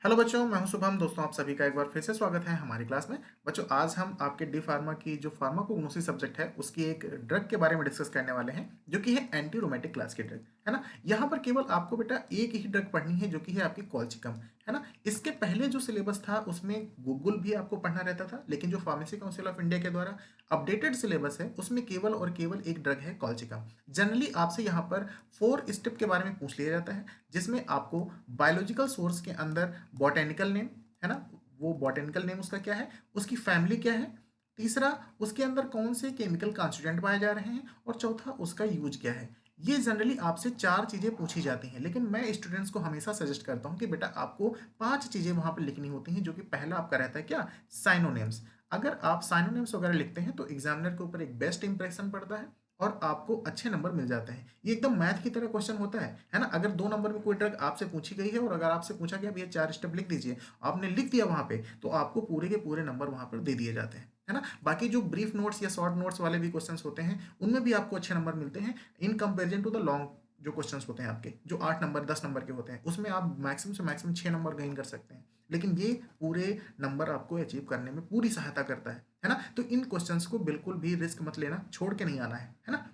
Hello बच्चों, मैं हूं शुभम। दोस्तों, आप सभी का एक बार फिर से स्वागत है हमारी क्लास में। बच्चों, आज हम आपके डी फार्मा की जो फार्माकोग्नोसी सब्जेक्ट है उसकी एक ड्रग के बारे में डिस्कस करने वाले हैं, जो कि है एंटी रोमेटिक क्लास की ड्रग, है ना। यहाँ पर केवल आपको बेटा एक ही ड्रग पढ़नी है, जो कि है आपकी कॉल्चिकम, है ना। इसके पहले जो सिलेबस था उसमें गूगल भी आपको पढ़ना रहता था, लेकिन जो फार्मेसी काउंसिल ऑफ इंडिया के द्वारा अपडेटेड सिलेबस है उसमें केवल और केवल एक ड्रग है, कॉल्चिकम। जनरली आपसे यहाँ पर 4 स्टेप के बारे में पूछ लिया जाता है, जिसमें आपको बायोलॉजिकल सोर्स के अंदर बॉटेनिकल नेम, है ना, वो बॉटेनिकल नेम उसका क्या है, उसकी फैमिली क्या है, तीसरा उसके अंदर कौन से केमिकल कॉन्स्टिट्यूएंट पाए जा रहे हैं, और चौथा उसका यूज क्या है। ये जनरली आपसे 4 चीजें पूछी जाती हैं, लेकिन मैं स्टूडेंट्स को हमेशा सजेस्ट करता हूं कि बेटा आपको 5 चीजें वहां पर लिखनी होती हैं, जो कि पहला आपका रहता है क्या, साइनोनेम्स। अगर आप साइनोनेम्स वगैरह लिखते हैं तो एग्जामिनर के ऊपर एक बेस्ट इंप्रेशन पड़ता है और आपको अच्छे नंबर मिल जाते हैं। ये एकदम मैथ की तरह क्वेश्चन होता है ना। अगर 2 नंबर में कोई ड्रग आपसे पूछी गई है और अगर आपसे पूछा गया भैया 4 स्टेप लिख दीजिए, आपने लिख दिया वहां पे, तो आपको पूरे के पूरे नंबर वहां पर दे दिए जाते हैं, है ना। बाकी जो ब्रीफ नोट्स या शॉर्ट नोट्स वाले भी क्वेश्चंस होते हैं उनमें भी आपको अच्छे नंबर मिलते हैं in comparison to the long. जो क्वेश्चंस होते हैं आपके, जो 8 नंबर 10 नंबर के होते हैं, उसमें आप मैक्सिमम से मैक्सिमम 6 नंबर गेन कर सकते हैं, लेकिन ये पूरे नंबर आपको अचीव करने में पूरी सहायता करता है ना। तो इन क्वेश्चंस को बिल्कुल भी रिस्क मत लेना, छोड़ के नहीं आना है ना।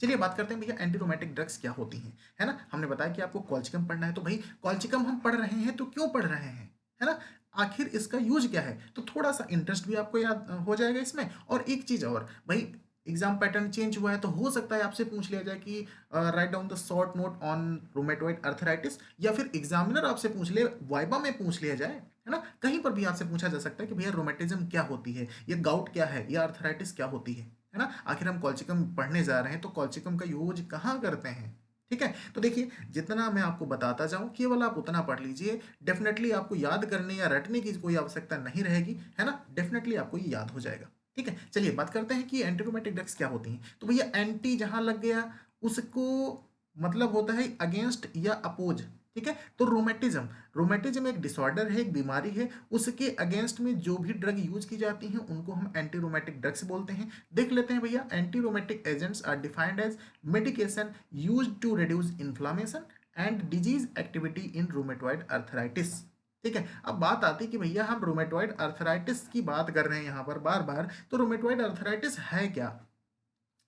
चलिए बात करते हैं भैया एंटीरोमेटिक ड्रग्स क्या होती हैं, है ना। हमने बताया कि आपको कॉल्चिकम पढ़ना है, तो भाई कॉल्चिकम हम पढ़ रहे हैं तो क्यों पढ़ रहे हैं, है ना। आखिर इसका यूज क्या है, तो थोड़ा सा इंटरेस्ट भी आपको याद हो जाएगा इसमें। और एक चीज और भाई, एग्जाम पैटर्न चेंज हुआ है तो हो सकता है आपसे पूछ लिया जाए कि write down the short note on rheumatoid arthritis, या फिर एग्जामिनर आपसे पूछ ले, वाइबा में पूछ लिया जाए, है ना। कहीं पर भी आपसे पूछा जा सकता है कि भैया रोमेटिज्म क्या होती है, या गाउट क्या है, या अर्थराइटिस क्या होती है ना। आखिर हम कॉल्चिकम पढ़ने जा रहे हैं तो कॉल्चिकम का यूज कहाँ करते हैं, ठीक है। तो देखिए, जितना मैं आपको बताता जाऊं केवल आप उतना पढ़ लीजिए। डेफिनेटली आपको याद करने या रटने की कोई आवश्यकता नहीं रहेगी, है ना। डेफिनेटली आपको ये याद हो जाएगा, ठीक है। चलिए बात करते हैं कि एंटीरोमेटिक ड्रग्स क्या होती हैं। तो भैया एंटी जहां लग गया उसको मतलब होता है अगेंस्ट या अपोज, ठीक है। तो रोमेटिज्म, रोमेटिज्म एक डिसऑर्डर है, एक बीमारी है, उसके अगेंस्ट में जो भी ड्रग यूज की जाती हैं उनको हम एंटी रोमेटिक ड्रग्स बोलते हैं। देख लेते हैं भैया, anti rheumatic agents are defined as medication used to reduce inflammation and disease activity in rheumatoid arthritis, ठीक है। अब बात आती है कि भैया हम रूमेटॉइड अर्थराइटिस की बात कर रहे हैं यहाँ पर बार बार, तो रूमेटॉइड अर्थराइटिस है क्या,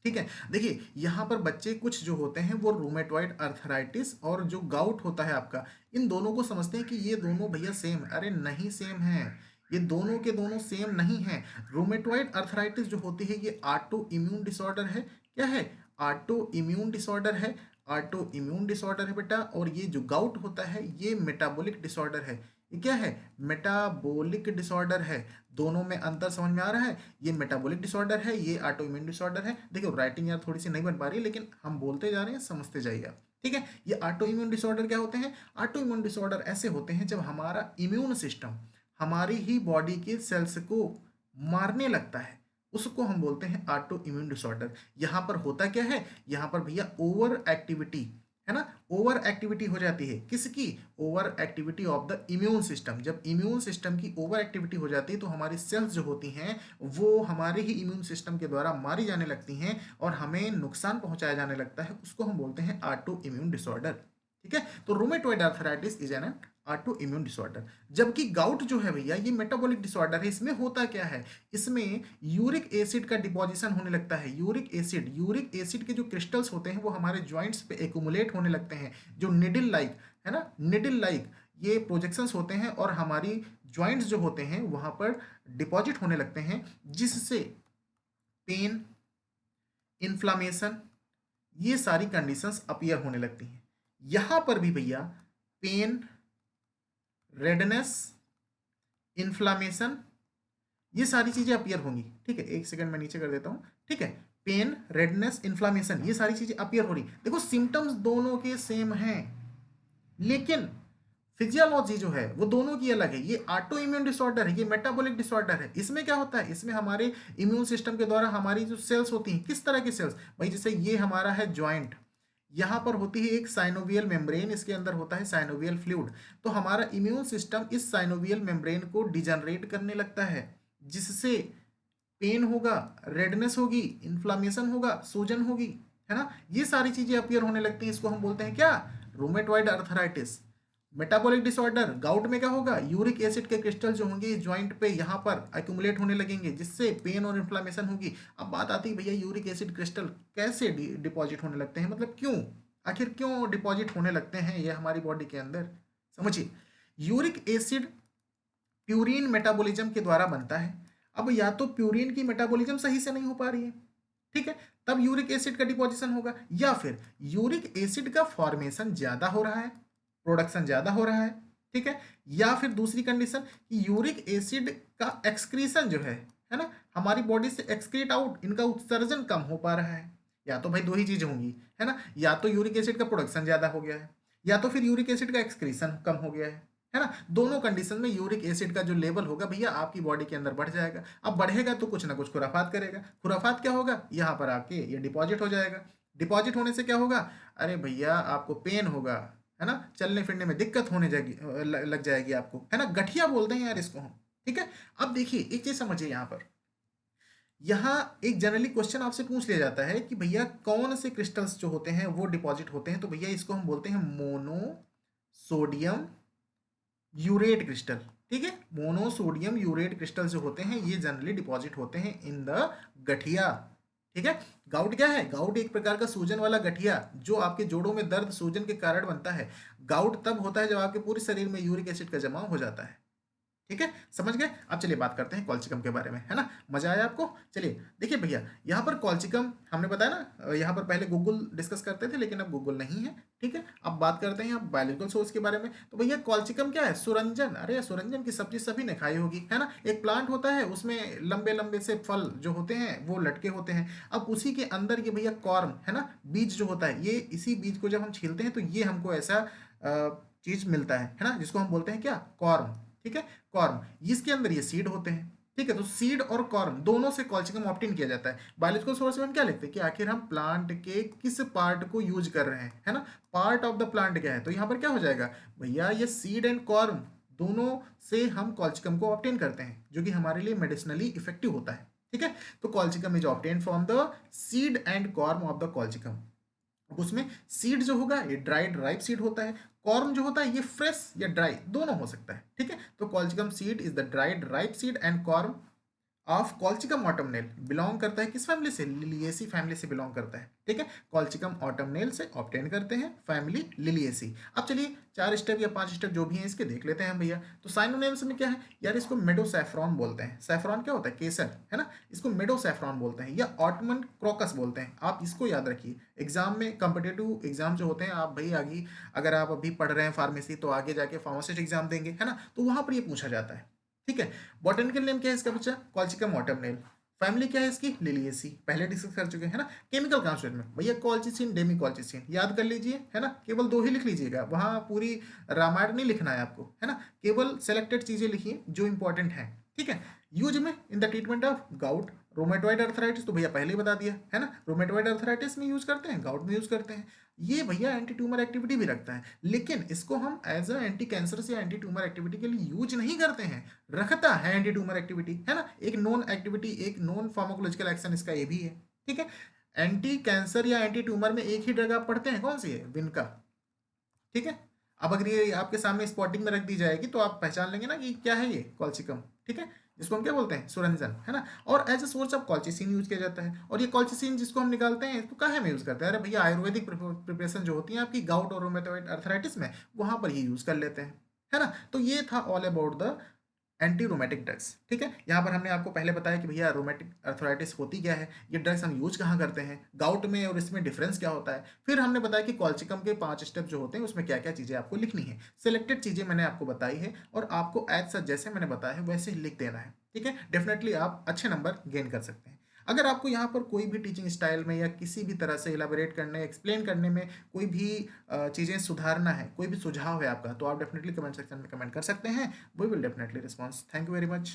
ठीक है। देखिए यहाँ पर बच्चे कुछ जो होते हैं वो रूमेटॉइड अर्थराइटिस और जो गाउट होता है आपका, इन दोनों को समझते हैं कि ये दोनों भैया सेम, अरे नहीं सेम है, ये दोनों के दोनों सेम नहीं है। रूमेटॉइड अर्थराइटिस जो होती है ये ऑटो इम्यून डिसऑर्डर है, क्या है, ऑटो इम्यून डिसऑर्डर है, ऑटो इम्यून डिसऑर्डर है बेटा। और ये जो गाउट होता है ये मेटाबॉलिक डिसऑर्डर है, ये क्या है, मेटाबॉलिक डिसऑर्डर है। दोनों में अंतर समझ में आ रहा है, ये मेटाबॉलिक डिसऑर्डर है, ये ऑटो इम्यून डिसऑर्डर है। देखो राइटिंग यार थोड़ी सी नहीं बन पा रही है, लेकिन हम बोलते जा रहे हैं, समझते जाइए आप, ठीक है। ये ऑटो इम्यून डिसऑर्डर क्या होते हैं, ऑटो इम्यून डिसऑर्डर ऐसे होते हैं जब हमारा इम्यून सिस्टम हमारी ही बॉडी के सेल्स को मारने लगता है, उसको हम बोलते हैं ऑटो इम्यून डिसऑर्डर। यहाँ पर होता क्या है, यहाँ पर भैया ओवर एक्टिविटी, है ना, ओवर एक्टिविटी हो जाती है, किसकी, over activity of the immune system. जब इम्यून सिस्टम की ओवर एक्टिविटी हो जाती है तो हमारी सेल्स जो होती हैं वो हमारे ही इम्यून सिस्टम के द्वारा मारी जाने लगती हैं और हमें नुकसान पहुंचाया जाने लगता है, उसको हम बोलते हैं ऑटो इम्यून डिसऑर्डर, ठीक है। तो rheumatoid arthritis is an auto immune disorder. जबकि गाउट जो है भैया ये मेटाबॉलिक डिसऑर्डर है। इसमें होता क्या है, इसमें यूरिक एसिड का डिपोजिशन होने लगता है। यूरिक एसिड के जो क्रिस्टल्स होते हैं वो हमारे जॉइंट्स पे एक्यूमुलेट होने लगते हैं, जो निडिल लाइक, है ना, निडिल लाइक ये प्रोजेक्शंस होते हैं और हमारी जॉइंट्स जो होते हैं वहां पर डिपॉजिट होने लगते हैं, जिससे पेन, इन्फ्लामेशन, ये सारी कंडीशंस अपीयर होने लगती हैं। यहां पर भी भैया पेन, रेडनेस, इन्फ्लामेशन, ये सारी चीजें अपीयर होंगी, ठीक है। एक सेकंड में नीचे कर देता हूं, ठीक है। पेन, रेडनेस, इन्फ्लामेशन, ये सारी चीजें अपीयर हो रही, देखो सिम्टम्स दोनों के सेम हैं, लेकिन फिजियोलॉजी जो है वो दोनों की अलग है। ये ऑटो इम्यून डिसऑर्डर है, ये मेटाबॉलिक डिसऑर्डर है। इसमें क्या होता है, इसमें हमारे इम्यून सिस्टम के द्वारा हमारी जो सेल्स होती हैं, किस तरह की सेल्स भाई, जैसे ये हमारा है ज्वाइंट, यहाँ पर होती है एक साइनोवियल मेम्ब्रेन, इसके अंदर होता है साइनोवियल फ्लूइड। तो हमारा इम्यून सिस्टम इस साइनोवियल मेम्ब्रेन को डिजनरेट करने लगता है, जिससे पेन होगा, रेडनेस होगी, इन्फ्लामेशन होगा, सूजन होगी, है ना। ये सारी चीजें अपीयर होने लगती हैं, इसको हम बोलते हैं क्या, rheumatoid arthritis. Metabolic disorder, gout में क्या होगा, यूरिक एसिड के क्रिस्टल जो होंगे ज्वाइंट पे यहाँ पर एक्यूमुलेट होने लगेंगे, जिससे पेन और इन्फ्लामेशन होगी। अब बात आती है भैया यूरिक एसिड क्रिस्टल कैसे डिपॉजिट होने लगते हैं, मतलब क्यों, आखिर क्यों डिपॉजिट होने लगते हैं ये हमारी बॉडी के अंदर। समझिए, यूरिक एसिड प्यूरिन मेटाबॉलिज्म के द्वारा बनता है। अब या तो प्यूरिन की मेटाबॉलिज्म सही से नहीं हो पा रही है, ठीक है, तब यूरिक एसिड का डिपोजिशन होगा, या फिर यूरिक एसिड का फॉर्मेशन ज्यादा हो रहा है, प्रोडक्शन ज्यादा हो रहा है, ठीक है, या फिर दूसरी कंडीशन कि यूरिक एसिड का एक्सक्रीशन जो है ना, हमारी बॉडी से एक्सक्रीट आउट, इनका उत्सर्जन कम हो पा रहा है। या तो भाई दो ही चीजें होंगी, है ना, या तो यूरिक एसिड का प्रोडक्शन ज्यादा हो गया है, या तो फिर यूरिक एसिड का एक्सक्रीशन कम हो गया है ना। दोनों कंडीशन में यूरिक एसिड का जो लेवल होगा भैया आपकी बॉडी के अंदर बढ़ जाएगा। अब बढ़ेगा तो कुछ ना कुछ खुराफात करेगा, खुराफात क्या होगा, यहाँ पर आके ये डिपॉजिट हो जाएगा। डिपॉजिट होने से क्या होगा, अरे भैया आपको पेन होगा, है ना, चलने फिरने में दिक्कत होने जाएगी, लग जाएगी आपको, है ना, गठिया बोलते हैं यार इसको हम, ठीक है। अब देखिए एक चीज समझिए, यहाँ एक जनरली क्वेश्चन आपसे पूछ लिया जाता है कि भैया कौन से क्रिस्टल्स जो होते हैं वो डिपॉजिट होते हैं, तो भैया इसको हम बोलते हैं मोनो सोडियम यूरेट क्रिस्टल, ठीक है। मोनोसोडियम यूरेट क्रिस्टल जो होते हैं ये जनरली डिपॉजिट होते हैं इन द गठिया, ठीक है। गाउट क्या है, गाउट एक प्रकार का सूजन वाला गठिया जो आपके जोड़ों में दर्द सूजन के कारण बनता है। गाउट तब होता है जब आपके पूरे शरीर में यूरिक एसिड का जमाव हो जाता है, ठीक है, समझ गए। अब चलिए बात करते हैं कॉल्चिकम के बारे में, है ना, मजा आया आपको। चलिए देखिए भैया, यहाँ पर कॉल्चिकम हमने बताया ना, यहाँ पर पहले गूगल डिस्कस करते थे लेकिन अब गूगल नहीं है, ठीक है। अब बात करते हैं अब बायोलॉजिकल सोर्स के बारे में। तो भैया कॉल्चिकम क्या है, सुरंजन, अरे सुरंजन की सब्जी सभी ने खाई होगी, है ना। एक प्लांट होता है उसमें लंबे लंबे से फल जो होते हैं वो लटके होते हैं। अब उसी के अंदर ये भैया कॉर्म, है ना, बीज जो होता है, ये इसी बीज को जब हम छीलते हैं तो ये हमको ऐसा चीज मिलता है ना, जिसको हम बोलते हैं क्या, कॉर्म, ठीक है। कॉर्म, इसके अंदर ये सीड होते हैं, ठीक है। तो सीड और कॉर्म दोनों से कॉल्चिकम ऑब्टेन किया जाता है। बायोलॉजिकल सोर्स में हम क्या लिखते हैं कि आखिर हम प्लांट के किस पार्ट को यूज कर रहे हैं, है ना, पार्ट ऑफ द प्लांट क्या है। तो यहाँ पर क्या हो जाएगा भैया, ये सीड एंड कॉर्म दोनों से हम कॉल्चिकम को ऑब्टेन करते हैं, जो कि हमारे लिए मेडिसिनली इफेक्टिव होता है, ठीक है। तो colchicum is obtain from the seed and corm of the colchicum. अब उसमें सीड जो होगा ये ड्राइड राइप सीड होता है, कॉर्म जो होता है ये फ्रेश या ड्राई दोनों हो सकता है, ठीक है। तो colchicum seed is the dried ripe seed and corm of colchicum autumnale, belong करता है किस फैमिली से, लिलिएसी फैमिली से बिलोंग करता है, ठीक है। कॉल्चिकम ऑटमनेल से ऑब्टेन करते हैं, फैमिली लिलिएसी। अब चलिए 4 स्टेप या 5 स्टेप जो भी हैं इसके देख लेते हैं भैया। तो साइनोनिम्स में क्या है यार, इसको मेडो सैफ्रॉन बोलते हैं, सैफ्रॉन क्या होता है, केसर, है ना, इसको मेडो सैफ्रॉन बोलते हैं या ऑटमन क्रोकस बोलते हैं, आप इसको याद रखिए। एग्जाम में कॉम्पिटेटिव एग्जाम जो होते हैं, आप भाई आगे अगर आप अभी पढ़ रहे हैं फार्मेसी तो आगे जाके फार्मासिस्ट एग्जाम देंगे, है ना, तो वहां पर ये पूछा जाता है, ठीक है। बॉटनिकल नेम क्या है इसका बच्चा, कॉल्चिकम ऑटमनेल। फैमिली क्या है इसकी, लिलिएसी, पहले डिस्कस कर चुके हैं ना। केमिकल कंस्टिट्यूएंट में भैया कॉल्चिसिन डेमी कॉल्चिसिन याद कर लीजिए, है ना, केवल 2 ही लिख लीजिएगा, वहां पूरी रामायण नहीं लिखना है आपको, है ना, केवल सेलेक्टेड चीजें लिखिए जो इंपॉर्टेंट है, ठीक है। यूज में in the treatment of gout rheumatoid arthritis, तो भैया पहले ही बता दिया, है ना, रोमेटॉइड अर्थराइटिस में यूज करते हैं, गाउट में यूज करते हैं। ये भैया एंटी ट्यूमर एक्टिविटी भी रखता है, लेकिन इसको हम एज अ एंटी कैंसर या एंटी ट्यूमर एक्टिविटी के लिए यूज नहीं करते हैं। रखता है एंटी ट्यूमर एक्टिविटी, है ना, एक नॉन एक्टिविटी, एक नॉन फार्माकोलॉजिकल एक्शन इसका ये भी है, ठीक है। एंटी कैंसर या एंटी ट्यूमर में एक ही ड्रग आप पढ़ते हैं, कौन सी है, विनका, ठीक है। अब अगर ये आपके सामने स्पॉटिंग में रख दी जाएगी तो आप पहचान लेंगे ना कि क्या है ये, कॉल्चिकम, ठीक है, जिसको हम क्या बोलते हैं, सुरंजन, है ना। और as a source of colchicine use किया जाता है। और ये कॉल्चिसिन जिसको हम निकालते हैं इसको कहाँ में यूज करते हैं, अरे भैया आयुर्वेदिक प्रिपरेशन जो होती है आपकी गाउट और रोमेटॉइड अर्थराइटिस में, वहां पर ही यूज कर लेते हैं, है ना। तो ये था all about the anti rheumatic drugs, ठीक है। यहाँ पर हमने आपको पहले बताया कि भैया रोमेटिक अर्थराइटिस होती क्या है, ये ड्रग्स हम यूज कहाँ करते हैं, गाउट में और इसमें डिफरेंस क्या होता है। फिर हमने बताया कि कॉल्चिकम के 5 स्टेप जो होते हैं उसमें क्या क्या चीज़ें आपको लिखनी है। सिलेक्टेड चीज़ें मैंने आपको बताई है और आपको एज सच जैसे मैंने बताया है वैसे ही लिख देना है, ठीक है। डेफिनेटली आप अच्छे नंबर गेन कर सकते हैं। अगर आपको यहाँ पर कोई भी टीचिंग स्टाइल में या किसी भी तरह से इलाबोरेट करने, एक्सप्लेन करने में कोई भी चीज़ें सुधारना है, कोई भी सुझाव है आपका, तो आप डेफिनेटली कमेंट सेक्शन में कमेंट कर सकते हैं। We will definitely response. Thank you very much.